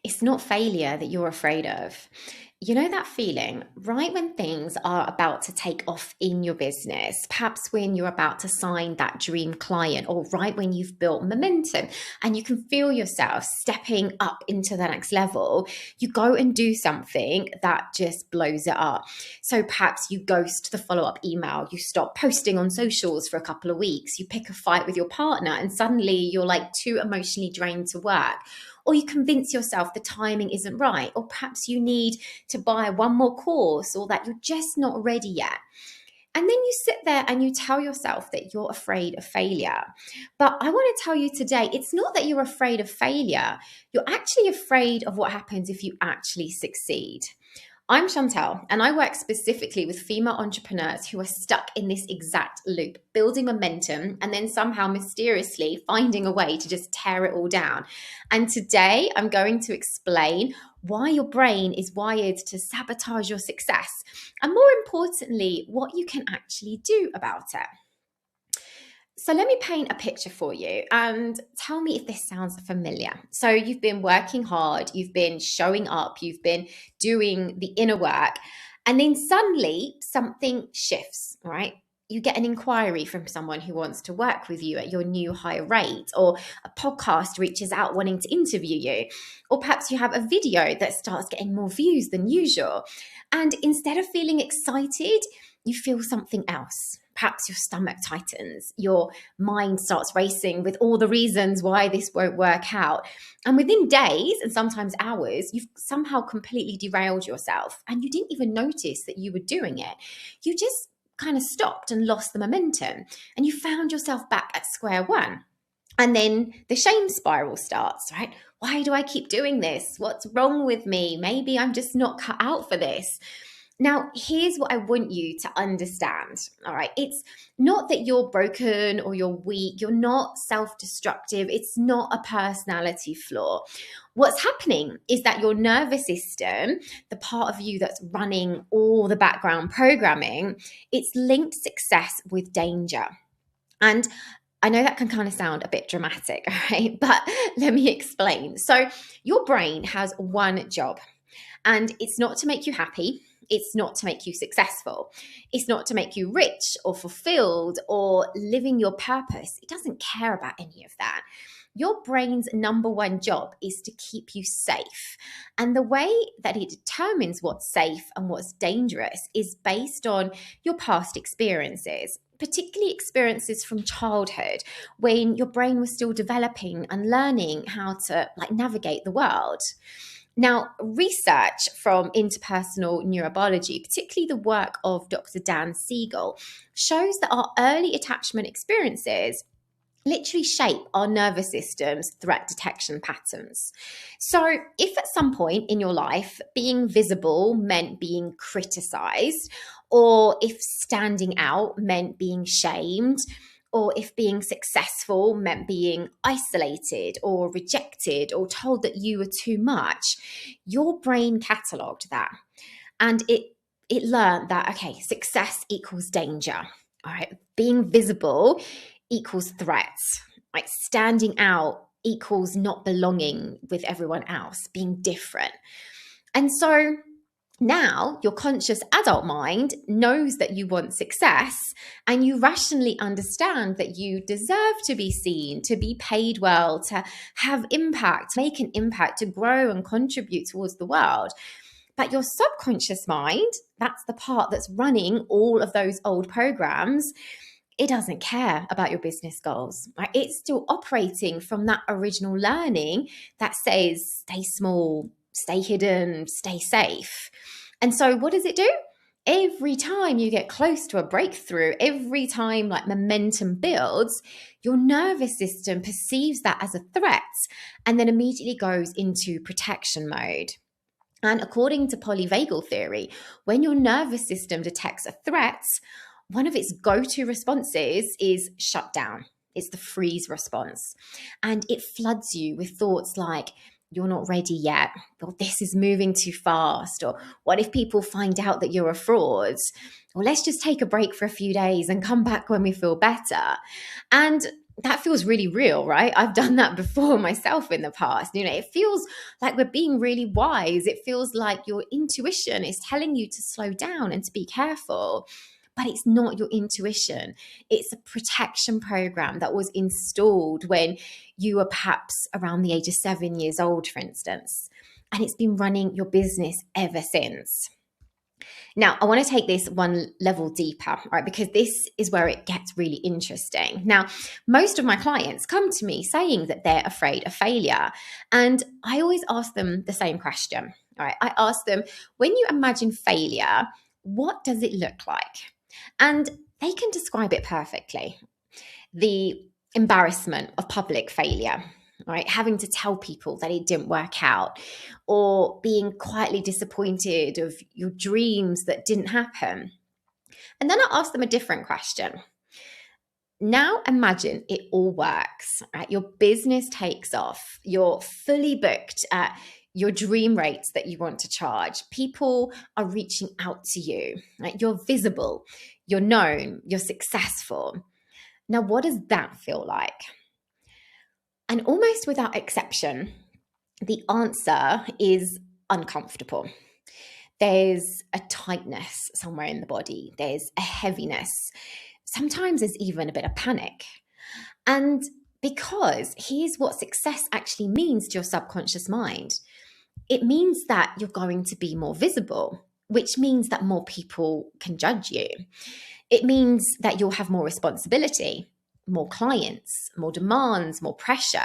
It's not failure that you're afraid of. You know that feeling right when things are about to take off in your business, perhaps when you're about to sign that dream client, or right when you've built momentum and you can feel yourself stepping up into the next level, you go and do something that just blows it up. So perhaps you ghost the follow-up email, you stop posting on socials for a couple of weeks, you pick a fight with your partner, and suddenly you're like too emotionally drained to work. Or you convince yourself the timing isn't right, or perhaps you need to buy one more course, or that you're just not ready yet. And then you sit there and you tell yourself that you're afraid of failure. But I want to tell you today, it's not that you're afraid of failure. You're actually afraid of what happens if you actually succeed. I'm Chantal, and I work specifically with female entrepreneurs who are stuck in this exact loop, building momentum and then somehow mysteriously finding a way to just tear it all down. And today I'm going to explain why your brain is wired to sabotage your success, and more importantly, what you can actually do about it. So let me paint a picture for you and tell me if this sounds familiar. So you've been working hard, you've been showing up, you've been doing the inner work, and then suddenly something shifts, right? You get an inquiry from someone who wants to work with you at your new higher rate, or a podcast reaches out wanting to interview you, or perhaps you have a video that starts getting more views than usual. And instead of feeling excited, you feel something else. Perhaps your stomach tightens, your mind starts racing with all the reasons why this won't work out. And within days and sometimes hours, you've somehow completely derailed yourself and you didn't even notice that you were doing it. You just kind of stopped and lost the momentum, and you found yourself back at square one. And then the shame spiral starts, right? Why do I keep doing this? What's wrong with me? Maybe I'm just not cut out for this. Now, here's what I want you to understand, all right? It's not that you're broken or you're weak. You're not self-destructive. It's not a personality flaw. What's happening is that your nervous system, the part of you that's running all the background programming, it's linked success with danger. And I know that can kind of sound a bit dramatic, all right? But let me explain. So your brain has one job, and it's not to make you happy. It's not to make you successful. It's not to make you rich or fulfilled or living your purpose. It doesn't care about any of that. Your brain's number one job is to keep you safe. And the way that it determines what's safe and what's dangerous is based on your past experiences, particularly experiences from childhood when your brain was still developing and learning how to navigate the world. Now, research from interpersonal neurobiology, particularly the work of Dr. Dan Siegel, shows that our early attachment experiences literally shape our nervous system's threat detection patterns. So if at some point in your life being visible meant being criticized, or if standing out meant being shamed, or if being successful meant being isolated or rejected or told that you were too much, your brain catalogued that. And it learned that, okay, success equals danger. All right, being visible equals threats. Like standing out equals not belonging with everyone else, being different. And so now your conscious adult mind knows that you want success, and you rationally understand that you deserve to be seen, to be paid well, to have impact, make an impact, to grow and contribute towards the world. But your subconscious mind, that's the part that's running all of those old programs, it doesn't care about your business goals, right? It's still operating from that original learning that says, stay small, stay hidden, stay safe. And so what does it do? Every time you get close to a breakthrough, every time momentum builds, your nervous system perceives that as a threat and then immediately goes into protection mode. And according to polyvagal theory, when your nervous system detects a threat, one of its go-to responses is shut down. It's the freeze response. And it floods you with thoughts like, you're not ready yet, or this is moving too fast, or what if people find out that you're a fraud? Or let's just take a break for a few days and come back when we feel better. And that feels really real, right? I've done that before myself in the past. It feels like we're being really wise. It feels like your intuition is telling you to slow down and to be careful. But it's not your intuition. It's a protection program that was installed when you were perhaps around the age of 7 years old, for instance. And it's been running your business ever since. Now, I want to take this one level deeper, right? Because this is where it gets really interesting. Now, most of my clients come to me saying that they're afraid of failure. And I always ask them the same question, all right? I ask them, when you imagine failure, what does it look like? And they can describe it perfectly. The embarrassment of public failure, right? Having to tell people that it didn't work out, or being quietly disappointed of your dreams that didn't happen. And then I ask them a different question. Now imagine it all works, right? Your business takes off. You're fully booked at your dream rates that you want to charge. People are reaching out to you, right? You're visible, you're known, you're successful. Now, what does that feel like? And almost without exception, the answer is uncomfortable. There's a tightness somewhere in the body. There's a heaviness. Sometimes there's even a bit of panic. And because here's what success actually means to your subconscious mind. It means that you're going to be more visible, which means that more people can judge you. It means that you'll have more responsibility, more clients, more demands, more pressure.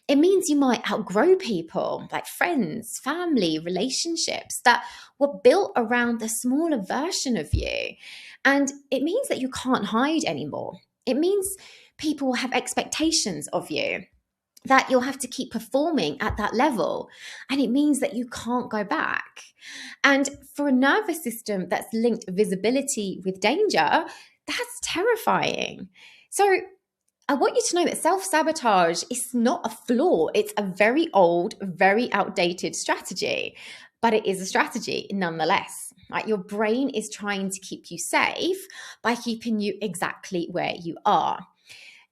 It means you might outgrow people like friends, family, relationships that were built around the smaller version of you. And it means that you can't hide anymore. It means people have expectations of you, that you'll have to keep performing at that level. And it means that you can't go back. And for a nervous system that's linked visibility with danger, that's terrifying. So I want you to know that self-sabotage is not a flaw. It's a very old, very outdated strategy, but it is a strategy nonetheless. Right? Your brain is trying to keep you safe by keeping you exactly where you are.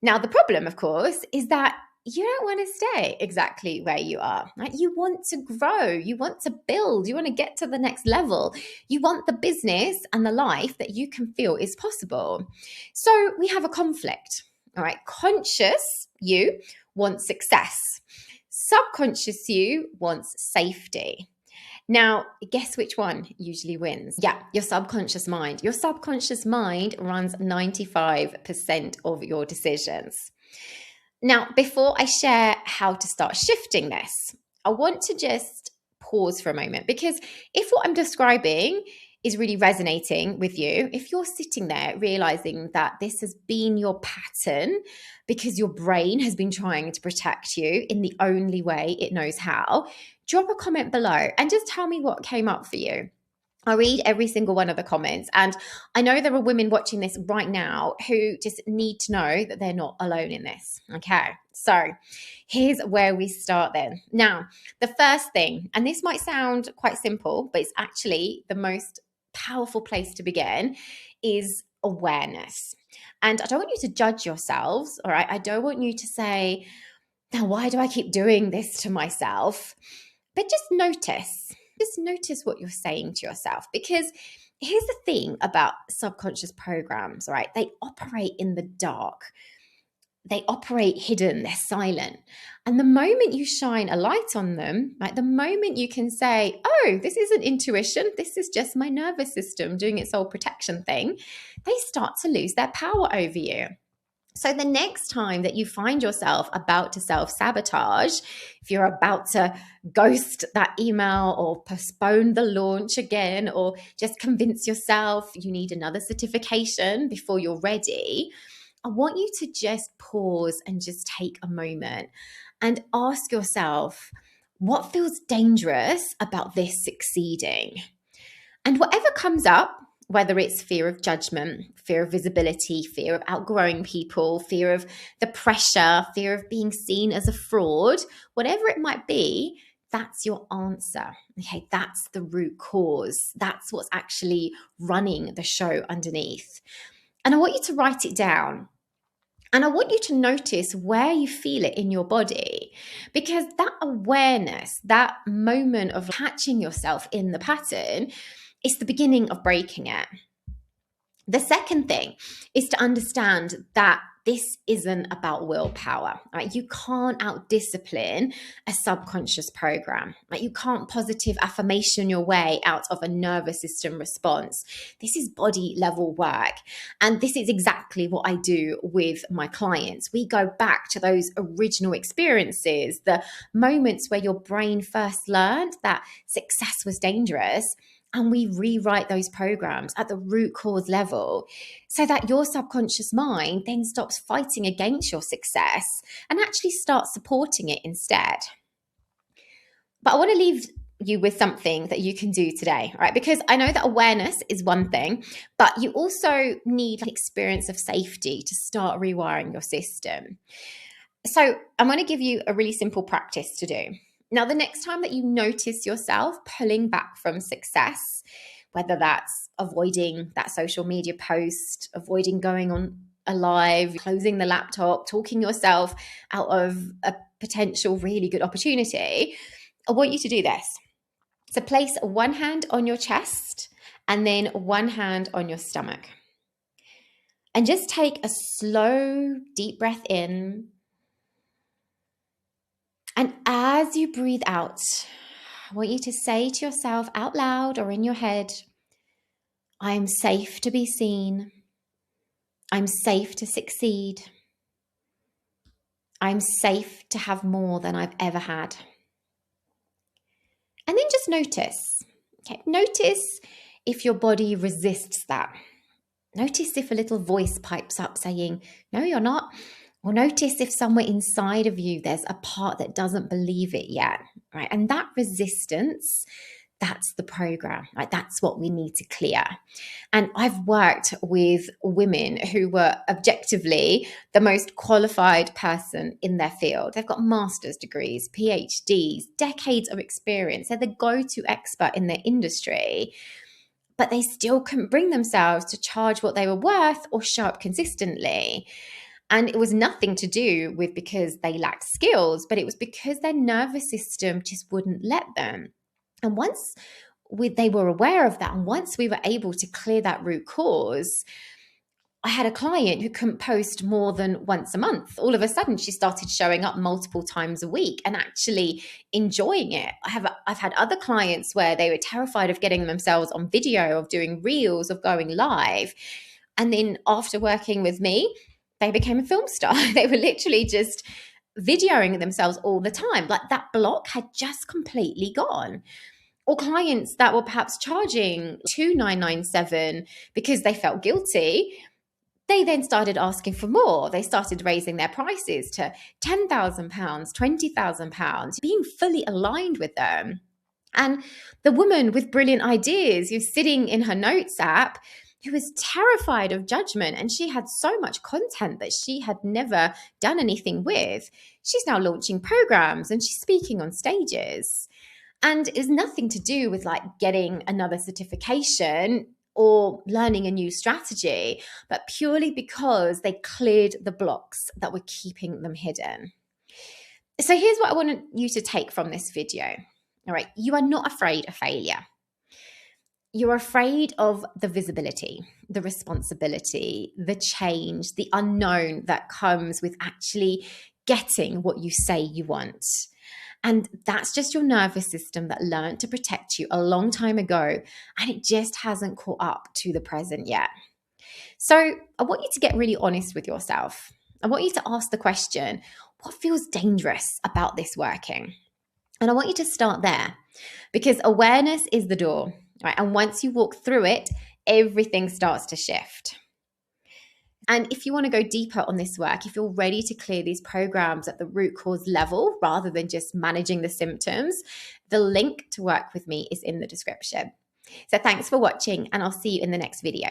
Now, the problem, of course, is that you don't want to stay exactly where you are. Right? You want to grow, you want to build, you want to get to the next level. You want the business and the life that you can feel is possible. So we have a conflict. All right, conscious you wants success. Subconscious you wants safety. Now, guess which one usually wins? Yeah, your subconscious mind. Your subconscious mind runs 95% of your decisions. Now, before I share how to start shifting this, I want to just pause for a moment, because if what I'm describing is really resonating with you, if you're sitting there realizing that this has been your pattern because your brain has been trying to protect you in the only way it knows how, drop a comment below and just tell me what came up for you. I read every single one of the comments, and I know there are women watching this right now who just need to know that they're not alone in this. Okay, so here's where we start then. Now, the first thing, and this might sound quite simple, but it's actually the most powerful place to begin, is awareness. And I don't want you to judge yourselves, all right? I don't want you to say, now, why do I keep doing this to myself? But just notice. Just notice what you're saying to yourself, because here's the thing about subconscious programs, right? They operate in the dark. They operate hidden, they're silent. And the moment you shine a light on them, right, the moment you can say, oh, this isn't intuition, this is just my nervous system doing its old protection thing, they start to lose their power over you. So the next time that you find yourself about to self-sabotage, if you're about to ghost that email or postpone the launch again, or just convince yourself you need another certification before you're ready, I want you to just pause and just take a moment and ask yourself, what feels dangerous about this succeeding? And whatever comes up, whether it's fear of judgment, fear of visibility, fear of outgrowing people, fear of the pressure, fear of being seen as a fraud, whatever it might be, that's your answer. Okay, that's the root cause. That's what's actually running the show underneath. And I want you to write it down. And I want you to notice where you feel it in your body, because that awareness, that moment of catching yourself in the pattern, is the beginning of breaking it. The second thing is to understand that this isn't about willpower, right? You can't out-discipline a subconscious program, right? You can't positive affirmation your way out of a nervous system response. This is body level work. And this is exactly what I do with my clients. We go back to those original experiences, the moments where your brain first learned that success was dangerous, and we rewrite those programs at the root cause level so that your subconscious mind then stops fighting against your success and actually starts supporting it instead. But I want to leave you with something that you can do today, right? Because I know that awareness is one thing, but you also need an experience of safety to start rewiring your system. So I'm going to give you a really simple practice to do. Now, the next time that you notice yourself pulling back from success, whether that's avoiding that social media post, avoiding going on a live, closing the laptop, talking yourself out of a potential really good opportunity, I want you to do this. So place one hand on your chest and then one hand on your stomach. And just take a slow, deep breath in. And as you breathe out, I want you to say to yourself out loud or in your head, I am safe to be seen. I'm safe to succeed. I'm safe to have more than I've ever had. And then just notice. Okay, notice if your body resists that. Notice if a little voice pipes up saying, no, you're not. Or notice if somewhere inside of you there's a part that doesn't believe it yet, right? And that resistance, that's the program, right? That's what we need to clear. And I've worked with women who were objectively the most qualified person in their field. They've got master's degrees, PhDs, decades of experience. They're the go-to expert in their industry, but they still couldn't bring themselves to charge what they were worth or show up consistently. And it was nothing to do with because they lacked skills, but it was because their nervous system just wouldn't let them. And once they were aware of that, and once we were able to clear that root cause, I had a client who couldn't post more than once a month. All of a sudden, she started showing up multiple times a week and actually enjoying it. I've had other clients where they were terrified of getting themselves on video, of doing reels, of going live. And then after working with me, they became a film star. They were literally just videoing themselves all the time. Like that block had just completely gone. Or clients that were perhaps charging $2,997 because they felt guilty, they then started asking for more. They started raising their prices to £10,000, £20,000, being fully aligned with them. And the woman with brilliant ideas who's sitting in her notes app, who was terrified of judgment, and she had so much content that she had never done anything with. She's now launching programs and she's speaking on stages. And it's nothing to do with like getting another certification or learning a new strategy, but purely because they cleared the blocks that were keeping them hidden. So here's what I want you to take from this video. All right, you are not afraid of failure. You're afraid of the visibility, the responsibility, the change, the unknown that comes with actually getting what you say you want. And that's just your nervous system that learned to protect you a long time ago, and it just hasn't caught up to the present yet. So I want you to get really honest with yourself. I want you to ask the question, what feels dangerous about this working? And I want you to start there, because awareness is the door, right? And once you walk through it, everything starts to shift. And if you want to go deeper on this work, if you're ready to clear these programs at the root cause level rather than just managing the symptoms, the link to work with me is in the description. So thanks for watching, and I'll see you in the next video.